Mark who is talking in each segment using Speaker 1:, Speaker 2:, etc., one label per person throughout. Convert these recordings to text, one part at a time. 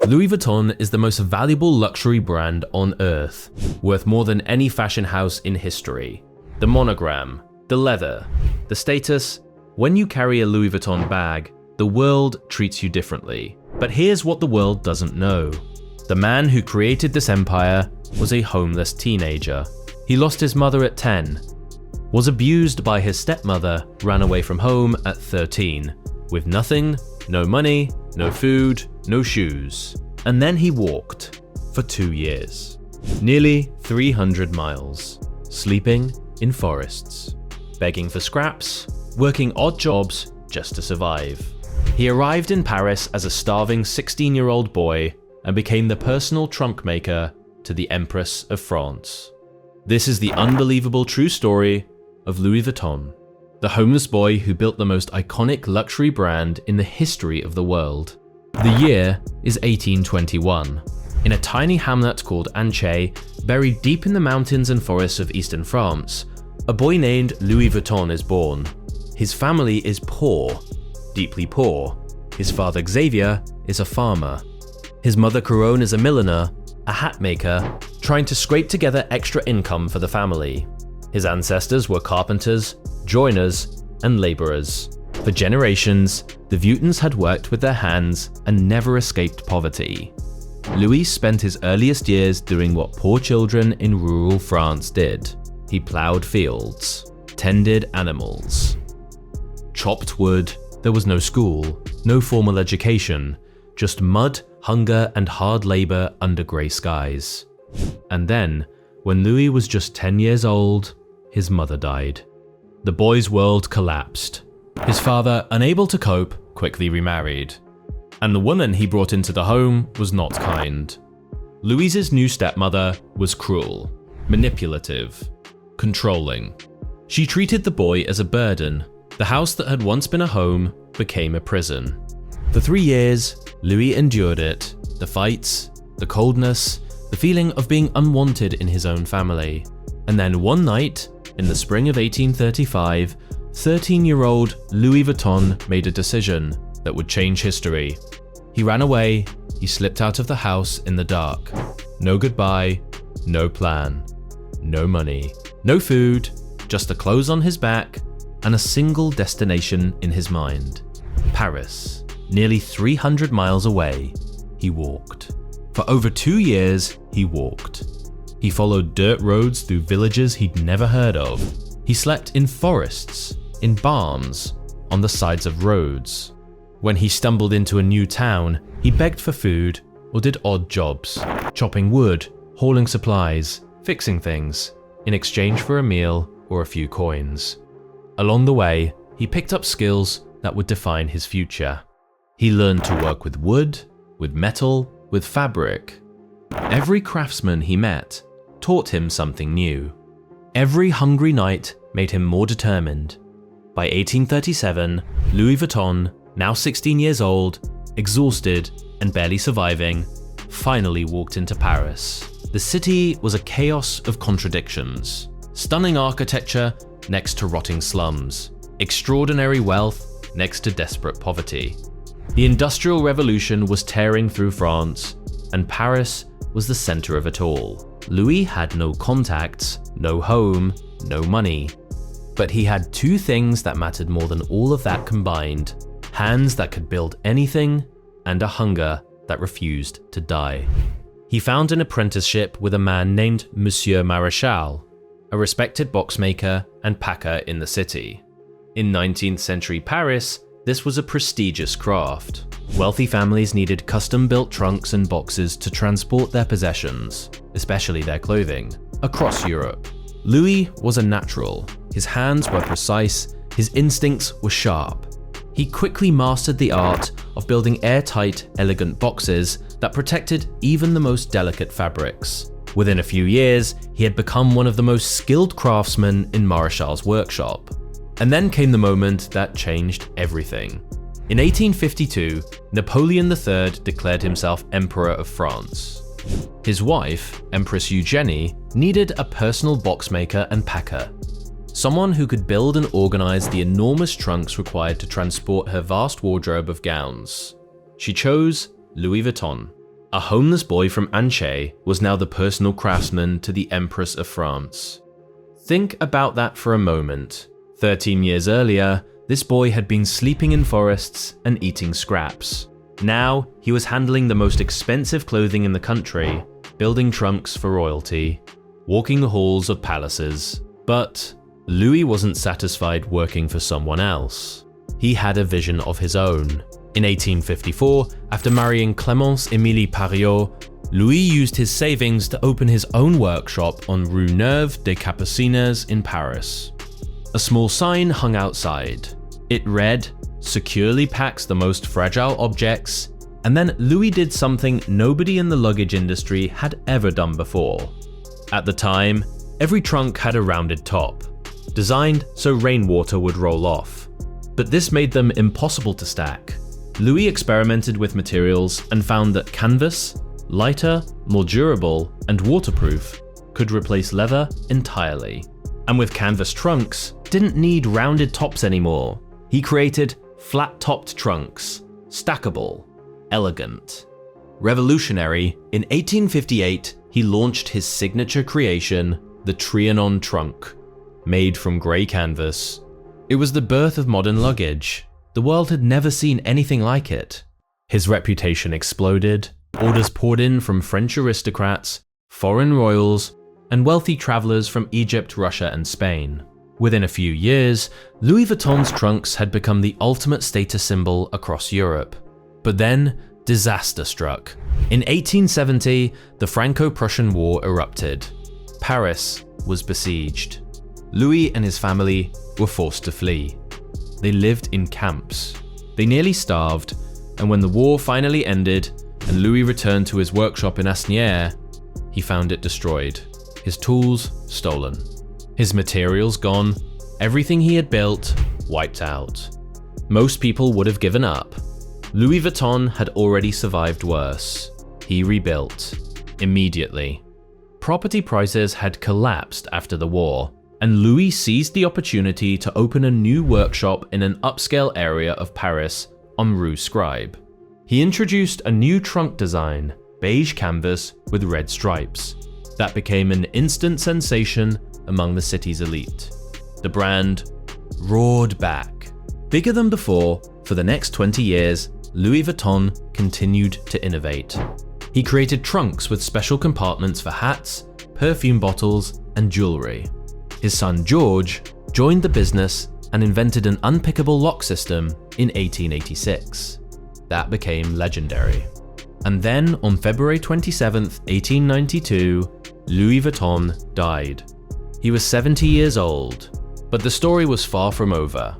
Speaker 1: Louis Vuitton is the most valuable luxury brand on earth, worth more than any fashion house in history. The monogram, the leather, the status. When you carry a Louis Vuitton bag, the world treats you differently. But here's what the world doesn't know. The man who created this empire was a homeless teenager. He lost his mother at 10, was abused by his stepmother, ran away from home at 13, with nothing, no money, no food, no shoes. And then he walked for 2 years. Nearly 300 miles, sleeping in forests, begging for scraps, working odd jobs just to survive. He arrived in Paris as a starving 16-year-old boy and became the personal trunk maker to the Empress of France. This is the unbelievable true story of Louis Vuitton, the homeless boy who built the most iconic luxury brand in the history of the world. The year is 1821. In a tiny hamlet called Anchay, buried deep in the mountains and forests of eastern France, a boy named Louis Vuitton is born. His family is poor, deeply poor. His father Xavier is a farmer. His mother Couronne is a milliner, a hat maker, trying to scrape together extra income for the family. His ancestors were carpenters, joiners, and laborers. For generations, the Vuittons had worked with their hands and never escaped poverty. Louis spent his earliest years doing what poor children in rural France did. He plowed fields, tended animals, chopped wood. There was no school, no formal education, just mud, hunger, and hard labor under grey skies. And then, when Louis was just 10 years old, his mother died. The boy's world collapsed. His father, unable to cope, quickly remarried. And the woman he brought into the home was not kind. Louis's new stepmother was cruel, manipulative, controlling. She treated the boy as a burden. The house that had once been a home became a prison. For 3 years, Louis endured it, the fights, the coldness, the feeling of being unwanted in his own family. And then one night, in the spring of 1835, 13-year-old Louis Vuitton made a decision that would change history. He ran away, he slipped out of the house in the dark. No goodbye, no plan, no money, no food, just the clothes on his back, and a single destination in his mind. Paris, nearly 300 miles away, he walked. For over 2 years, he walked. He followed dirt roads through villages he'd never heard of. He slept in forests, in barns, on the sides of roads. When he stumbled into a new town, he begged for food or did odd jobs, chopping wood, hauling supplies, fixing things, in exchange for a meal or a few coins. Along the way, he picked up skills that would define his future. He learned to work with wood, with metal, with fabric. Every craftsman he met taught him something new. Every hungry night made him more determined. By 1837, Louis Vuitton, now 16 years old, exhausted and barely surviving, finally walked into Paris. The city was a chaos of contradictions. Stunning architecture next to rotting slums. Extraordinary wealth next to desperate poverty. The Industrial Revolution was tearing through France, and Paris was the center of it all. Louis had no contacts, no home, no money. But he had two things that mattered more than all of that combined: hands that could build anything, and a hunger that refused to die. He found an apprenticeship with a man named Monsieur Maréchal, a respected boxmaker and packer in the city. In 19th century Paris, this was a prestigious craft. Wealthy families needed custom-built trunks and boxes to transport their possessions, especially their clothing, across Europe. Louis was a natural. His hands were precise, his instincts were sharp. He quickly mastered the art of building airtight, elegant boxes that protected even the most delicate fabrics. Within a few years, he had become one of the most skilled craftsmen in Maréchal's workshop. And then came the moment that changed everything. In 1852, Napoleon III declared himself Emperor of France. His wife, Empress Eugénie, needed a personal boxmaker and packer, someone who could build and organize the enormous trunks required to transport her vast wardrobe of gowns. She chose Louis Vuitton. A homeless boy from Angers was now the personal craftsman to the Empress of France. Think about that for a moment. 13 years earlier, this boy had been sleeping in forests and eating scraps. Now, he was handling the most expensive clothing in the country, building trunks for royalty, walking the halls of palaces. But Louis wasn't satisfied working for someone else. He had a vision of his own. In 1854, after marrying Clémence Émilie Pariot, Louis used his savings to open his own workshop on Rue Neuve des Capucines in Paris. A small sign hung outside. It read, "Securely packs the most fragile objects," and then Louis did something nobody in the luggage industry had ever done before. At the time, every trunk had a rounded top, designed so rainwater would roll off. But this made them impossible to stack. Louis experimented with materials and found that canvas, lighter, more durable, and waterproof, could replace leather entirely. And with canvas trunks, didn't need rounded tops anymore. He created flat-topped trunks, stackable, elegant. Revolutionary, in 1858, he launched his signature creation, the Trianon trunk, made from grey canvas. It was the birth of modern luggage. The world had never seen anything like it. His reputation exploded, orders poured in from French aristocrats, foreign royals, and wealthy travelers from Egypt, Russia, and Spain. Within a few years, Louis Vuitton's trunks had become the ultimate status symbol across Europe. But then, disaster struck. In 1870, the Franco-Prussian War erupted. Paris was besieged. Louis and his family were forced to flee. They lived in camps. They nearly starved, and when the war finally ended and Louis returned to his workshop in Asnières, he found it destroyed, his tools stolen, his materials gone, everything he had built wiped out. Most people would have given up. Louis Vuitton had already survived worse. He rebuilt immediately. Property prices had collapsed after the war, and Louis seized the opportunity to open a new workshop in an upscale area of Paris on Rue Scribe. He introduced a new trunk design, beige canvas with red stripes, that became an instant sensation among the city's elite. The brand roared back. Bigger than before, for the next 20 years, Louis Vuitton continued to innovate. He created trunks with special compartments for hats, perfume bottles, and jewelry. His son George joined the business and invented an unpickable lock system in 1886. That became legendary. And then on February 27, 1892, Louis Vuitton died. He was 70 years old, but the story was far from over.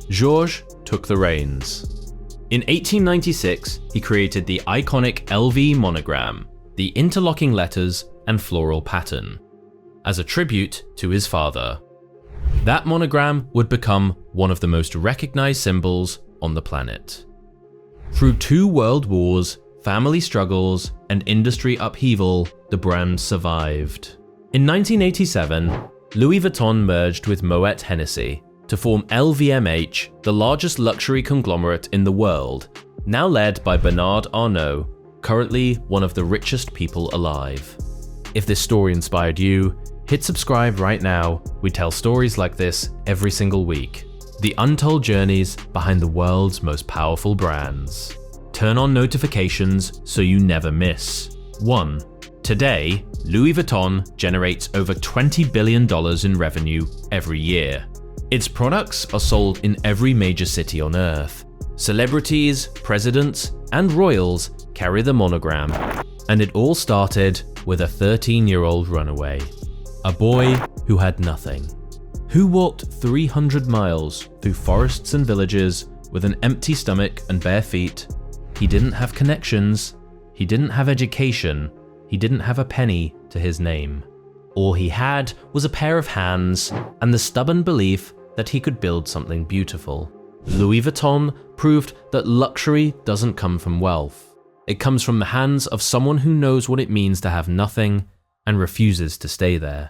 Speaker 1: Georges took the reins. In 1896, he created the iconic LV monogram, the interlocking letters and floral pattern, as a tribute to his father. That monogram would become one of the most recognized symbols on the planet. Through 2 world wars, family struggles, and industry upheaval, the brand survived. In 1987, Louis Vuitton merged with Moet Hennessy to form LVMH, the largest luxury conglomerate in the world, now led by Bernard Arnault, currently one of the richest people alive. If this story inspired you, hit subscribe right now. We tell stories like this every single week. The untold journeys behind the world's most powerful brands. Turn on notifications so you never miss. 1. Today, Louis Vuitton generates over $20 billion in revenue every year. Its products are sold in every major city on Earth. Celebrities, presidents, and royals carry the monogram. And it all started with a 13-year-old runaway. A boy who had nothing. Who walked 300 miles through forests and villages with an empty stomach and bare feet. He didn't have connections. He didn't have education. He didn't have a penny to his name. All he had was a pair of hands and the stubborn belief that he could build something beautiful. Louis Vuitton proved that luxury doesn't come from wealth. It comes from the hands of someone who knows what it means to have nothing and refuses to stay there.